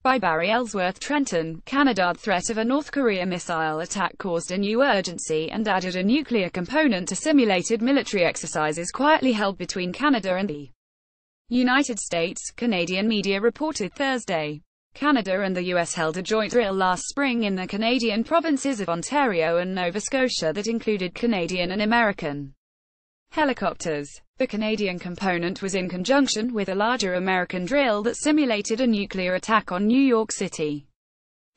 By Barry EllsworthTRENTON, CanadaThe threat of a North Korea missile attack caused a new urgency and added a nuclear component to simulated military exercises quietly held between Canada and the United States, Canadian media reported Thursday. Canada and the US held a joint drill last spring in the Canadian provinces of Ontario and Nova Scotia that included Canadian and American helicopters. The Canadian component was in conjunction with a larger American drill that simulated a nuclear attack on New York City.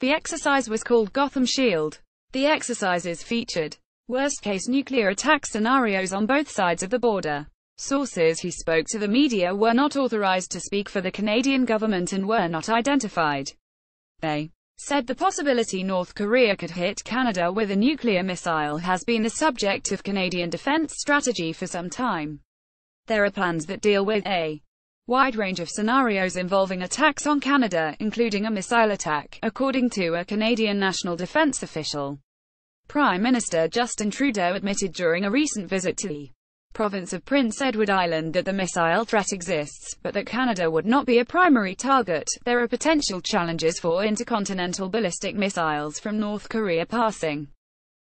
The exercise was called Gotham Shield. The exercises featured worst-case nuclear attack scenarios on both sides of the border. Sources who spoke to the media were not authorized to speak for the Canadian government and were not identified. They said the possibility North Korea could hit Canada with a nuclear missile has been the subject of Canadian defense strategy for some time. There are plans that deal with a wide range of scenarios involving attacks on Canada, including a missile attack, according to a Canadian national defense official. Prime Minister Justin Trudeau admitted during a recent visit to the province of Prince Edward Island that the missile threat exists, but that Canada would not be a primary target. There are potential challenges for intercontinental ballistic missiles from North Korea passing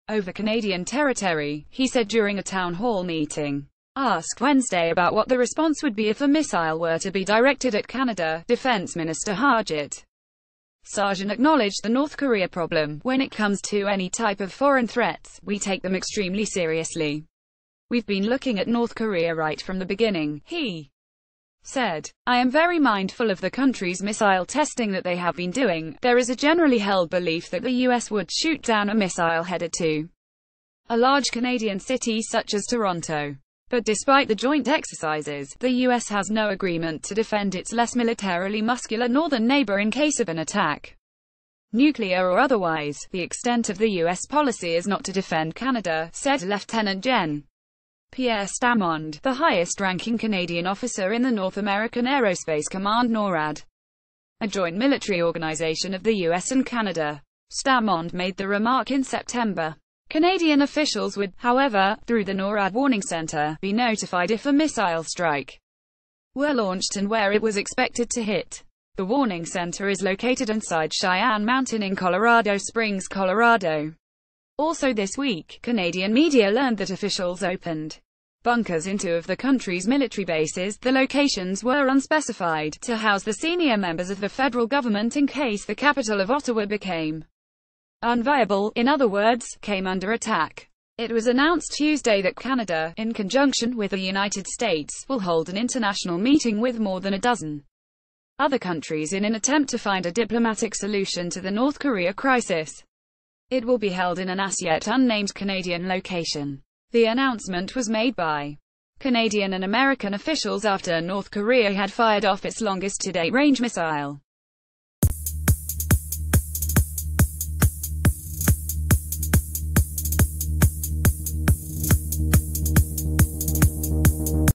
over Canadian territory, he said during a town hall meeting. Asked Wednesday about what the response would be if a missile were to be directed at Canada, Defense Minister Harjit Sajjan acknowledged the North Korea problem. When it comes to any type of foreign threats, we take them extremely seriously. We've been looking at North Korea right from the beginning, he said. I am very mindful of the country's missile testing that they have been doing. There is a generally held belief that the US would shoot down a missile headed to a large Canadian city such as Toronto. But despite the joint exercises, the US has no agreement to defend its less militarily muscular northern neighbor in case of an attack, nuclear or otherwise. The extent of the US policy is not to defend Canada, said Lieutenant Gen. Pierre Stamond, the highest-ranking Canadian officer in the North American Aerospace Command NORAD, a joint military organization of the US and Canada. Stamond made the remark in September. Canadian officials would, however, through the NORAD Warning Center, be notified if a missile strike were launched and where it was expected to hit. The Warning Center is located inside Cheyenne Mountain in Colorado Springs, Colorado. Also this week, Canadian media learned that officials opened bunkers in two of the country's military bases. The locations were unspecified, to house the senior members of the federal government in case the capital of Ottawa became unviable, in other words, came under attack. It was announced Tuesday that Canada, in conjunction with the United States, will hold an international meeting with more than a dozen other countries in an attempt to find a diplomatic solution to the North Korea crisis. It will be held in an as-yet unnamed Canadian location. The announcement was made by Canadian and American officials after North Korea had fired off its longest-to-date range missile.